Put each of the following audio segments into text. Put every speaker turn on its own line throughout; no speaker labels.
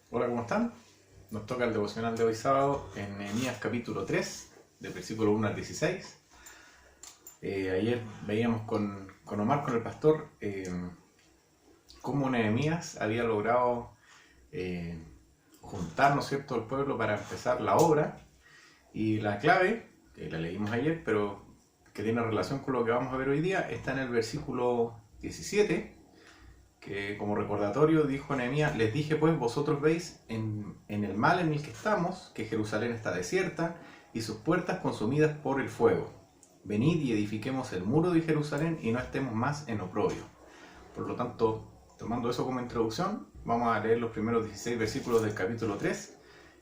Hola, ¿cómo están? Nos toca el devocional de hoy sábado en Nehemías capítulo 3, del versículo 1 al 16. Ayer veíamos con Omar, con el pastor, cómo Nehemías había logrado eh, juntar, ¿no es cierto?, al pueblo para empezar la obra. Y la clave, que la leímos ayer, pero que tiene relación con lo que vamos a ver hoy día, está en el versículo 17, que como recordatorio dijo Nehemías: les dije pues, vosotros veis en el mal en el que estamos, que Jerusalén está desierta y sus puertas consumidas por el fuego. Venid y edifiquemos el muro de Jerusalén y no estemos más en oprobio. Por lo tanto, tomando eso como introducción, vamos a leer los primeros 16 versículos del capítulo 3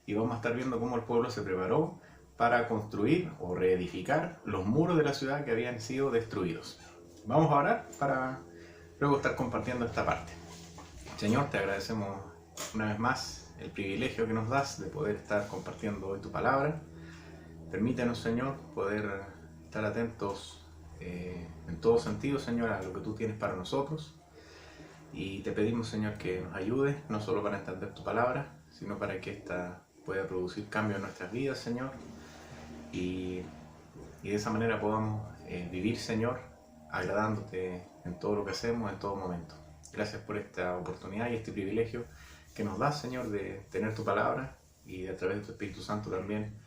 y vamos a estar viendo cómo el pueblo se preparó para construir o reedificar los muros de la ciudad que habían sido destruidos. Vamos a orar para luego estar compartiendo esta parte. Señor, te agradecemos una vez más el privilegio que nos das de poder estar compartiendo hoy tu palabra. Permítenos, Señor, poder estar atentos en todo sentido, Señor, a lo que tú tienes para nosotros. Y te pedimos, Señor, que nos ayudes, no solo para entender tu palabra, sino para que ésta pueda producir cambio en nuestras vidas, Señor. Y de esa manera podamos vivir, Señor, agradándote en todo lo que hacemos, en todo momento. Gracias por esta oportunidad y este privilegio que nos das, Señor, de tener tu palabra y de, a través de tu Espíritu Santo también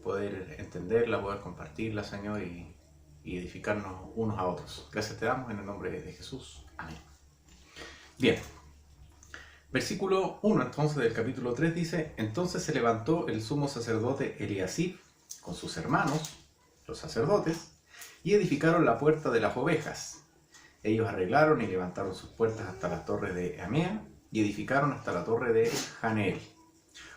poder entenderla, poder compartirla, Señor, y edificarnos unos a otros. Gracias te damos en el nombre de Jesús. Amén. Bien. Versículo 1 entonces del capítulo 3 dice: entonces se levantó el sumo sacerdote Eliasib con sus hermanos, los sacerdotes, y edificaron la puerta de las ovejas. Ellos arreglaron y levantaron sus puertas hasta la torre de Amea y edificaron hasta la torre de Haneel.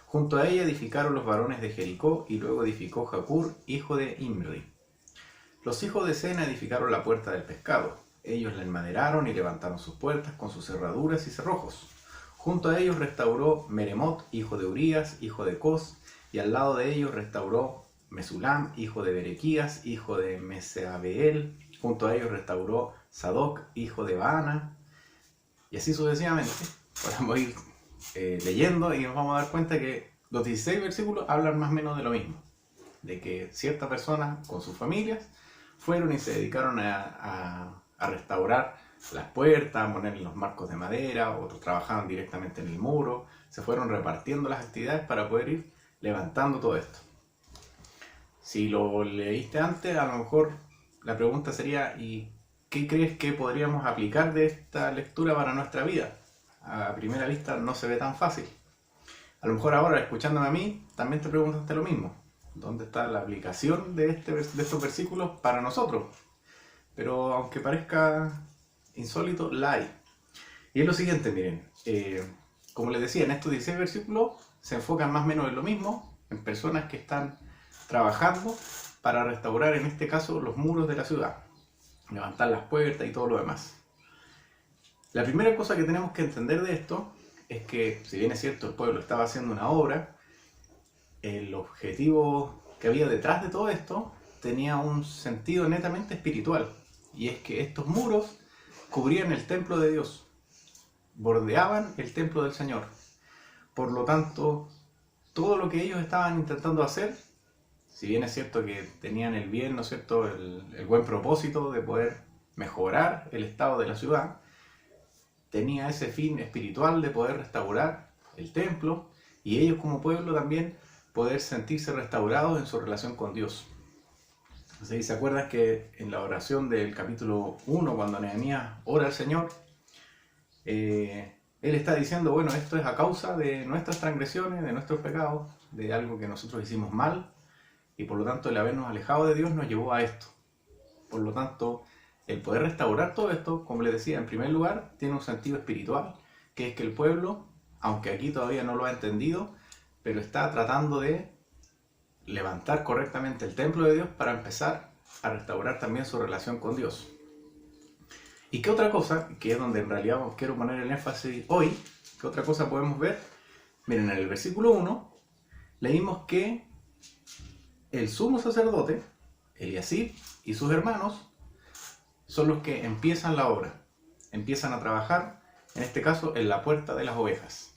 Junto a ella edificaron los varones de Jericó, y luego edificó Jacur, hijo de Imri. Los hijos de Sena edificaron la puerta del pescado. Ellos la enmaderaron y levantaron sus puertas con sus cerraduras y cerrojos. Junto a ellos restauró Meremot, hijo de Urías, hijo de Cos, y al lado de ellos restauró Mesulam, hijo de Berequías, hijo de Meseabeel. Junto a ellos restauró Sadoc, hijo de Baana, y así sucesivamente. Podemos ir leyendo y nos vamos a dar cuenta que los 16 versículos hablan más o menos de lo mismo, de que ciertas personas con sus familias fueron y se dedicaron a restaurar las puertas, a poner los marcos de madera, otros trabajaban directamente en el muro, se fueron repartiendo las actividades para poder ir levantando todo esto. Si lo leíste antes, a lo mejor la pregunta sería: ¿y qué crees que podríamos aplicar de esta lectura para nuestra vida? A primera vista no se ve tan fácil. A lo mejor ahora, escuchándome a mí, también te preguntaste lo mismo. ¿Dónde está la aplicación de estos versículos para nosotros? Pero aunque parezca insólito, la hay. Y es lo siguiente, miren. Como les decía, en estos 16 versículos se enfocan más o menos en lo mismo, en personas que están trabajando para restaurar, en este caso, los muros de la ciudad, levantar las puertas y todo lo demás. La primera cosa que tenemos que entender de esto es que, si bien es cierto, el pueblo estaba haciendo una obra, el objetivo que había detrás de todo esto tenía un sentido netamente espiritual, y es que estos muros cubrían el templo de Dios, bordeaban el templo del Señor. Por lo tanto, todo lo que ellos estaban intentando hacer, si bien es cierto que tenían el bien, ¿no es cierto?, el buen propósito de poder mejorar el estado de la ciudad, tenía ese fin espiritual de poder restaurar el templo y ellos como pueblo también poder sentirse restaurados en su relación con Dios. Entonces, ¿se acuerdan que en la oración del capítulo 1, cuando Nehemías ora al Señor, él está diciendo: bueno, esto es a causa de nuestras transgresiones, de nuestros pecados, de algo que nosotros hicimos mal, y por lo tanto el habernos alejado de Dios nos llevó a esto. Por lo tanto, el poder restaurar todo esto, como les decía, en primer lugar, tiene un sentido espiritual, que es que el pueblo, aunque aquí todavía no lo ha entendido, pero está tratando de levantar correctamente el templo de Dios para empezar a restaurar también su relación con Dios. ¿Y qué otra cosa, que es donde en realidad quiero poner el énfasis hoy, qué otra cosa podemos ver? Miren, en el versículo 1 leímos que el sumo sacerdote, Eliasib, y sus hermanos son los que empiezan la obra, empiezan a trabajar, en este caso, en la puerta de las ovejas.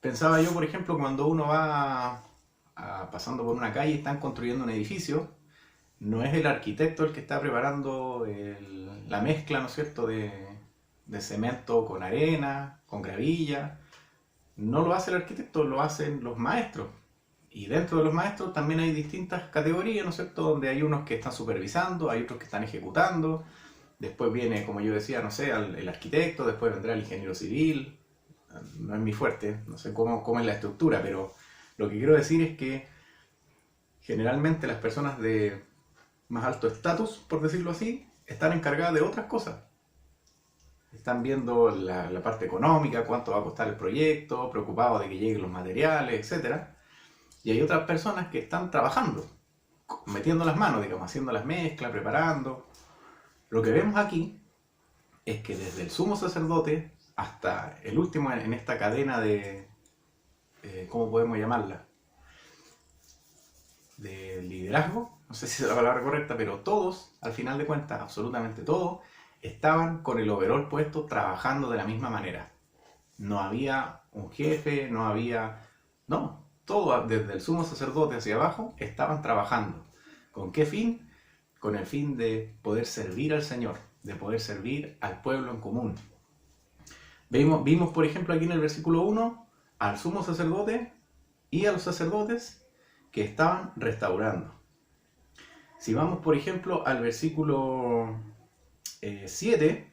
Pensaba yo, por ejemplo, cuando uno va pasando por una calle y están construyendo un edificio, no es el arquitecto el que está preparando la mezcla, ¿no es cierto?, de cemento con arena, con gravilla. No lo hace el arquitecto, lo hacen los maestros. Y dentro de los maestros también hay distintas categorías, ¿no es cierto?, donde hay unos que están supervisando, hay otros que están ejecutando. Después viene, como yo decía, no sé, el arquitecto, después vendrá el ingeniero civil. No es mi fuerte, no sé cómo es la estructura, pero lo que quiero decir es que generalmente las personas de más alto estatus, por decirlo así, están encargadas de otras cosas. Están viendo la parte económica, cuánto va a costar el proyecto, preocupados de que lleguen los materiales, etc. Y hay otras personas que están trabajando, metiendo las manos, digamos, haciendo las mezclas, preparando. Lo que vemos aquí es que desde el sumo sacerdote hasta el último en esta cadena de, ¿cómo podemos llamarla?, de liderazgo, no sé si es la palabra correcta, pero todos, al final de cuentas, absolutamente todos, estaban con el overol puesto trabajando de la misma manera. No había un jefe, no había... No, todos, desde el sumo sacerdote hacia abajo, estaban trabajando. ¿Con qué fin? Con el fin de poder servir al Señor, de poder servir al pueblo en común. Vimos, por ejemplo, aquí en el versículo 1, al sumo sacerdote y a los sacerdotes que estaban restaurando. Si vamos, por ejemplo, al versículo 7,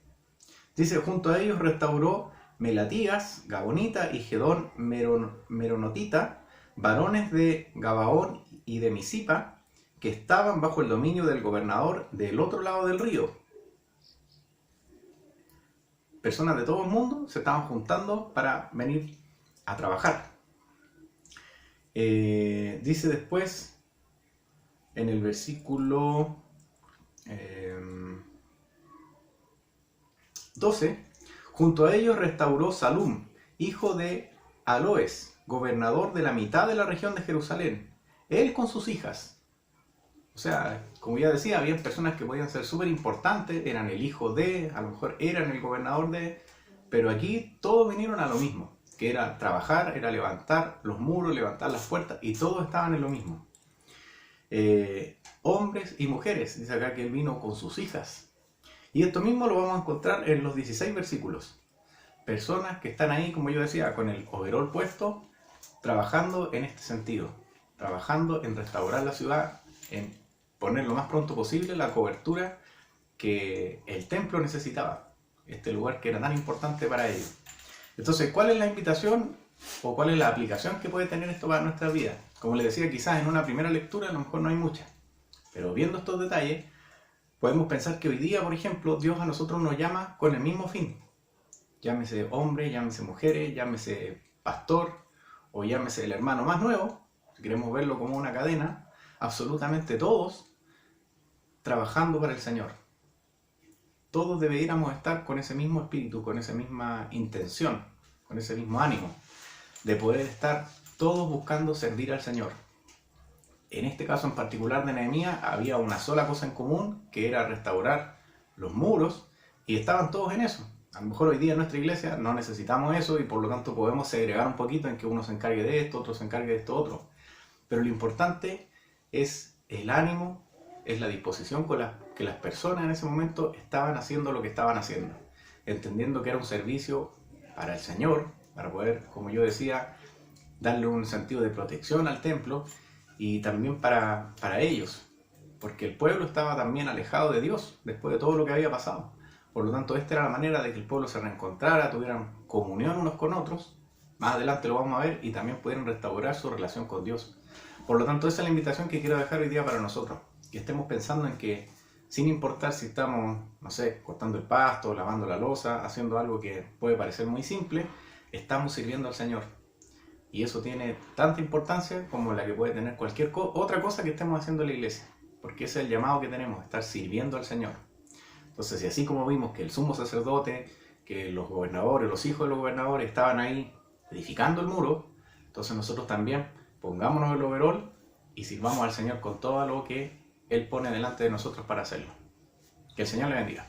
dice, junto a ellos restauró Melatías, Gabonita y Gedón Meronotita, varones de Gabaón y de Misipa, que estaban bajo el dominio del gobernador del otro lado del río. Personas de todo el mundo se estaban juntando para venir a trabajar. Dice después, en el versículo 12, junto a ellos restauró Salum, hijo de Aloes, gobernador de la mitad de la región de Jerusalén, él con sus hijas. O sea, como ya decía, había personas que podían ser súper importantes, eran el hijo de, a lo mejor eran el gobernador de, pero aquí todos vinieron a lo mismo, que era trabajar, era levantar los muros, levantar las puertas, y todos estaban en lo mismo. Hombres y mujeres, dice acá que él vino con sus hijas. Y esto mismo lo vamos a encontrar en los 16 versículos. Personas que están ahí, como yo decía, con el overol puesto, trabajando en este sentido, trabajando en restaurar la ciudad, en poner lo más pronto posible la cobertura que el templo necesitaba, este lugar que era tan importante para ellos. Entonces, ¿cuál es la invitación o cuál es la aplicación que puede tener esto para nuestra vida? Como les decía, quizás en una primera lectura a lo mejor no hay mucha, pero viendo estos detalles, podemos pensar que hoy día, por ejemplo, Dios a nosotros nos llama con el mismo fin. Llámese hombre, llámese mujeres, llámese pastor o llámese el hermano más nuevo, si queremos verlo como una cadena, absolutamente todos trabajando para el Señor. Todos deberíamos estar con ese mismo espíritu, con esa misma intención, con ese mismo ánimo, de poder estar todos buscando servir al Señor. En este caso en particular de Nehemías había una sola cosa en común, que era restaurar los muros, y estaban todos en eso. A lo mejor hoy día en nuestra iglesia no necesitamos eso y por lo tanto podemos segregar un poquito en que uno se encargue de esto, otro se encargue de esto otro. Pero lo importante es el ánimo, es la disposición con la que las personas en ese momento estaban haciendo lo que estaban haciendo, entendiendo que era un servicio para el Señor, para poder, como yo decía, darle un sentido de protección al templo y también para ellos, porque el pueblo estaba también alejado de Dios después de todo lo que había pasado. Por lo tanto, esta era la manera de que el pueblo se reencontrara, tuvieran comunión unos con otros, más adelante lo vamos a ver, y también pudieran restaurar su relación con Dios. Por lo tanto, esa es la invitación que quiero dejar hoy día para nosotros, que estemos pensando en que, sin importar si estamos, no sé, cortando el pasto, lavando la loza, haciendo algo que puede parecer muy simple, estamos sirviendo al Señor. Y eso tiene tanta importancia como la que puede tener cualquier otra cosa que estemos haciendo en la iglesia, porque ese es el llamado que tenemos, estar sirviendo al Señor. Entonces, si así como vimos que el sumo sacerdote, que los gobernadores, los hijos de los gobernadores estaban ahí edificando el muro, entonces nosotros también pongámonos el overol y sirvamos al Señor con todo lo que Él pone delante de nosotros para hacerlo. Que el Señor le bendiga.